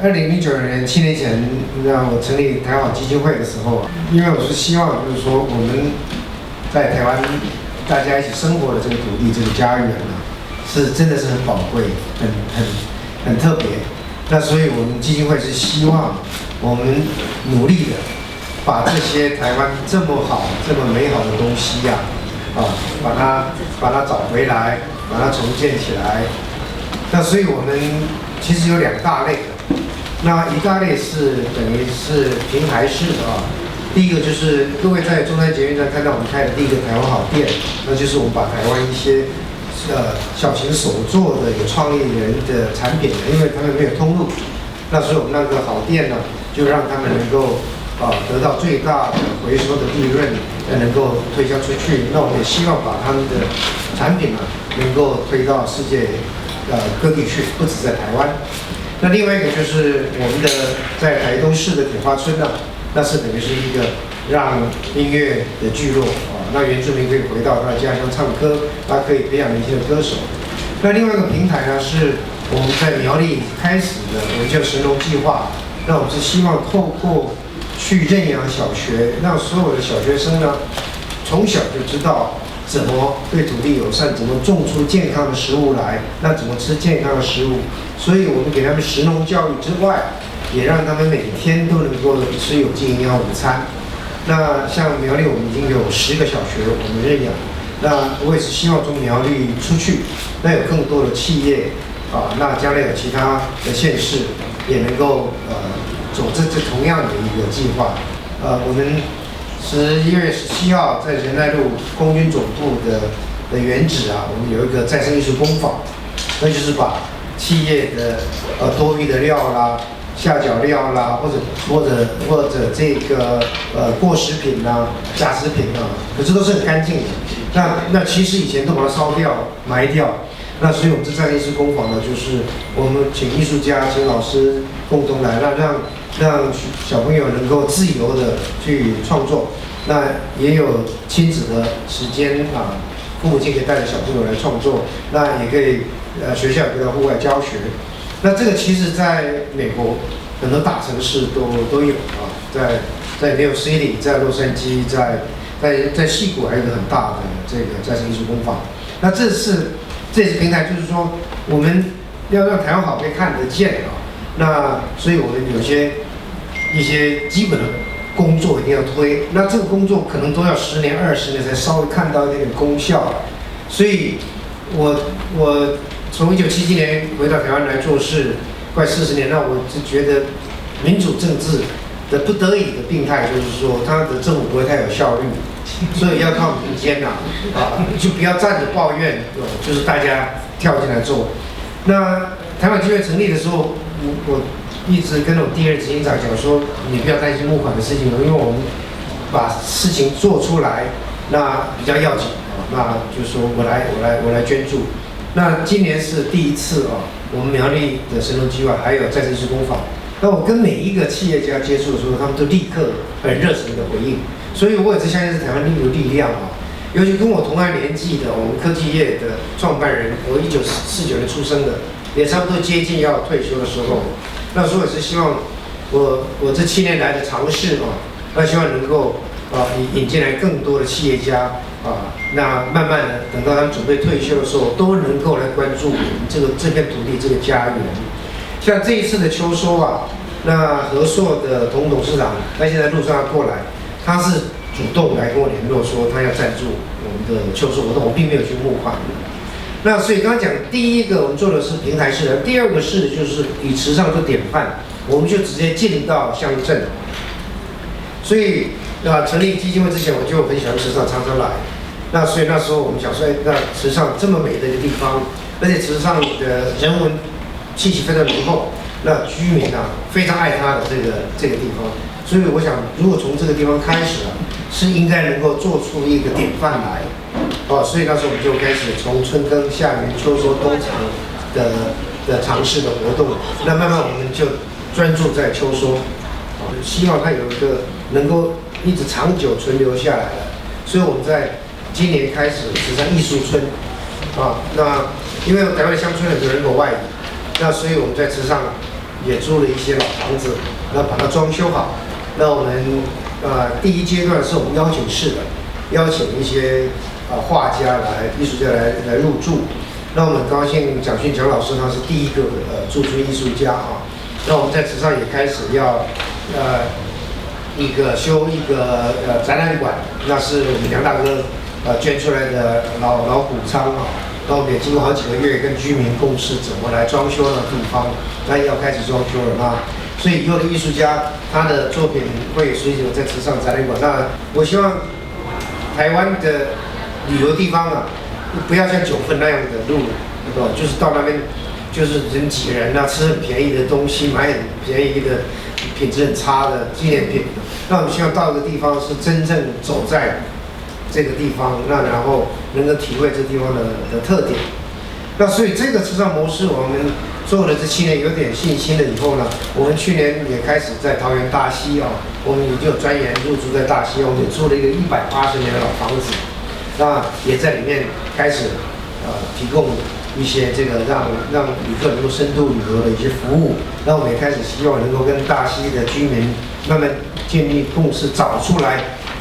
2009年7年前，那我成立台湾基金会的时候，因为我是希望就是说我们在台湾大家一起生活的这个土地、这个家园呢，是真的是很宝贵、很特别。那所以我们基金会是希望我们努力的把这些台湾这么好、这么美好的东西呀，把它找回来，把它重建起来。那所以我们其实有2大类的。那一大类是等于是平台式的啊，第一个就是各位在中山捷运站看到我们开的第一个台湾好店，那就是我们把台湾一些小型手作的有创意人的产品，因为他们没有通路，那所以我们那个好店呢，就让他们能够得到最大的回收的利润，能够推销出去。那我们也希望把他们的产品呢，能够推到世界各地去，不止在台湾。那另外一个就是我们的在台东市的铁花村呢，那是等于是一个让音乐的聚落那原住民可以回到他的家乡唱歌，他可以培养年轻的歌手。那另外一个平台呢，是我们在苗栗开始的，我们叫神农计划。那我们是希望透过去认养小学，让所有的小学生呢，从小就知道怎么对土地友善，怎么种出健康的食物来，那怎么吃健康的食物。所以我们给他们食农教育之外，也让他们每天都能够吃有机营养午餐。那像苗栗，我们已经有10个小学我们认养。那我也是希望从苗栗出去，那有更多的企业那将来有其他的县市也能够走这同样的一个计划。我们11月17号在仁爱路空军总部的原址我们有一个再生艺术工坊，那就是把企业的多余的料啦、下脚料啦，或者这个过食品啦、假食品可是都是很干净的。那其实以前都把它烧掉、埋掉。那所以我们这再生艺术工坊呢，就是我们请艺术家、请老师共同来，让小朋友能够自由的去创作。那也有亲子的时间父母亲可以带着小朋友来创作，那也可以学校给他户外教学。那这个其实在美国很多大城市都有在 New York City， 在洛杉矶，在矽谷还有一个很大的这个再生艺术工坊。那这是平台，就是说我们要让台湾好被看得见那所以我们有一些基本的工作一定要推，那这个工作可能都要10年、20年才稍微看到一点功效。所以我从1977年回到台湾来做事，快40年，那我就觉得民主政治的不得已的病态，就是说它的政府不会太有效率，所以要靠民间就不要站着抱怨，就是大家跳进来做。那台湾基金会成立的时候，我一直跟我第2任执行长讲说，你不要担心募款的事情，因为我们把事情做出来，那比较要紧那就是说我来捐助。那今年是第1次我们苗栗的神农计划还有再生艺术工坊。那我跟每一个企业家接触的时候，他们都立刻很热情的回应。所以我也是相信是台湾有力量尤其跟我同样年纪的我们科技业的创办人，我1949年出生的，也差不多接近要退休的时候。那时候也是希望我这7年来的尝试那希望能够引进来更多的企业家那慢慢的等到他们准备退休的时候，都能够来关注我们这片土地这个家园。像这一次的秋收那和硕的董事长，他现在路上要过来，他是主动来跟我联络说他要赞助我们的秋收活动，我并没有去募款。那所以刚刚讲，第一个我们做的是平台式的，第2个是就是以池上做典范，我们就直接进到乡镇。所以成立基金会之前，我就很喜欢池上，常常来。那所以那时候我们想说，那池上这么美的一个地方，而且池上的人文气息非常浓厚，那居民非常爱它的这个地方。所以我想，如果从这个地方开始是应该能够做出一个典范来所以那时候我们就开始从春耕、夏耘、秋收、冬藏的尝试的活动。那慢慢我们就专注在秋收希望它有一个能够一直长久存留下来的。所以我们在今年开始池上艺术村那因为台湾的乡村很多人口外移，那所以我们在池上也租了一些老房子，那把它装修好。那我们第一阶段是我们邀请式的，邀请一些画家艺术家来入住。那我们很高兴蒋勋蒋老师他是第一个驻村艺术家啊。那我们在池上也开始要修一个展览馆，那是我们梁大哥捐出来的老谷仓啊。那我们也经过好几个月跟居民共识，怎么来装修的地方，那也要开始装修了那所以以后的艺术家他的作品会随着在池上展览馆。那我希望台湾的旅游地方不要像九份那样的路，就是到那边就是人挤人吃很便宜的东西，买很便宜的品质很差的纪念品。那我们希望到一个地方是真正走在这个地方，那然后能够体会这地方的特点。那所以这个池上模式我们做了这7年有点信心了以后呢，我们去年也开始在桃园大溪我们已经有专员入住在大溪，我们也租了一个180年的老房子，那也在里面开始提供一些这个让旅客能够深度旅游的一些服务。那我们也开始希望能够跟大溪的居民慢慢建立共识，找出来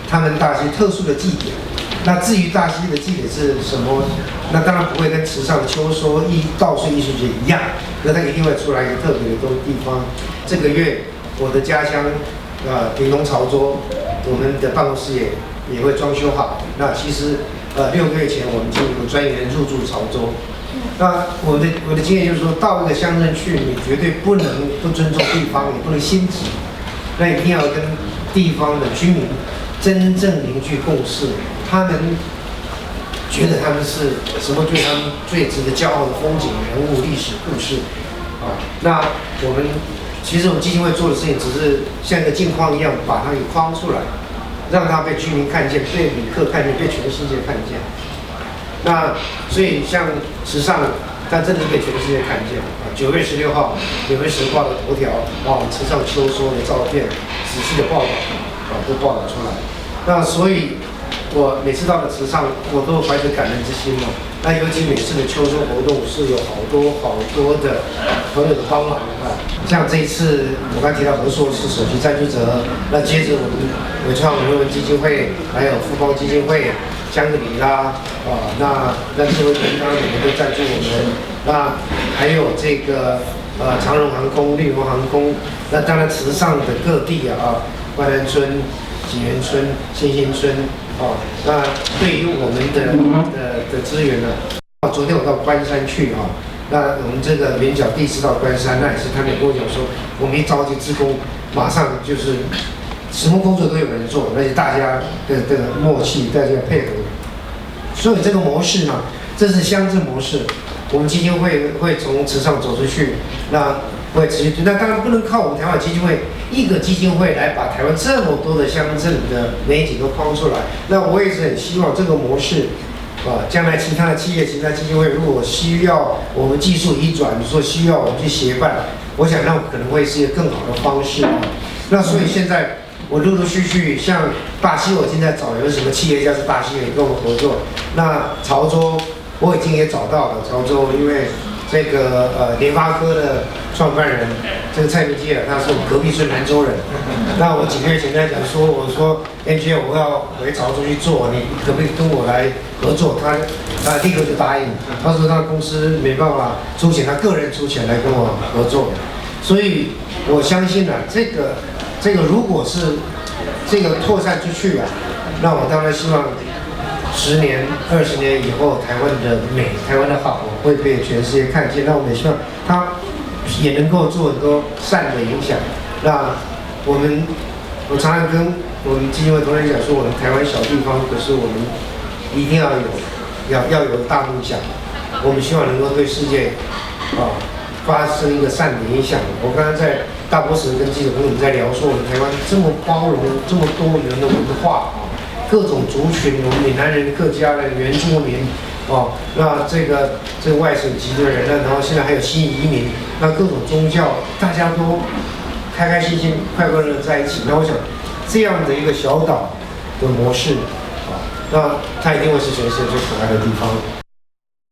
他们大溪特殊的祭典。那至于大溪的祭典是什么，那当然不会跟池上的秋收稻穗艺术节一样，可它一定会出来一个特别的地方。这个月我的家乡屏东潮州，我们的办公室也会装修好。那其实6个月前我们就有专员入驻潮州。那我的经验就是说，到一个乡镇去，你绝对不能不尊重地方，也不能心急，那一定要跟地方的居民真正凝聚共识，他们觉得他们是什么对他们最值得骄傲的风景、人物、历史故事那其实我们基金会做的事情，只是像一个镜框一样，把它给框出来，让它被居民看见、被旅客看见、被全世界看见。那所以像池上，它真的是被全世界看见9月16号，《纽约时报》的头条把我们池上秋收的照片、仔细的报道都报道出来。那所以，我每次到了池上，我都怀着感恩之心那尤其每次的秋收活动是有好多的朋友的帮忙像这一次我刚提到和硕是首席赞助者，那接着我们伟创人文基金会，还有富邦基金会、香格里拉那这位平当你们都赞助我们，那还有这个长荣航空、绿荣航空，那当然池上的各地万安村、景园村、新兴村那对于我们的资源呢，昨天我到关山去那我们这个圆角第一次到关山，那也是他们跟我讲说，我们一召集志工，马上就是什么工作都有人做，而且大家的默契，大家配合。所以这个模式呢，这是乡镇模式。我们基金会从池上走出去，那会持续。那当然不能靠我们台湾基金会一个基金会来把台湾这么多的乡镇的美景都框出来。那我也是很希望这个模式。将来其他的企业、其他基金会如果需要我们技术移转，说需要我们去协办，我想那可能会是一个更好的方式那所以现在我陆陆续续，像大溪，我现在找有什么企业家是大溪人跟我们合作。那潮州我已经也找到了，潮州因为这个联发科的创办人这个蔡明基他是我们隔壁村兰州人。那我几个月前跟他讲说，我说 NGL 我要回潮州去做，你可不可以跟我来合作？他立刻就答应，他说他公司没办法出钱，他个人出钱来跟我合作。所以我相信这个如果是这个扩散出去那我当然希望10年、20年以后，台湾的美、台湾的好会被全世界看见。那我们也希望它也能够做很多善的影响。那我常常跟我们基金会同仁讲说，我们台湾小地方，可是我们一定要有大梦想。我们希望能够对世界发生一个善的影响。我刚刚在大波时跟记者朋友们在聊说，我们台湾这么包容、这么多元的文化各种族群，我们闽南人、客家人、原住民那这个外省籍的人然后现在还有新移民，那各种宗教，大家都开开心心、快快乐乐在一起。那我想这样的一个小岛的模式那它一定会是全世界最可爱的地方。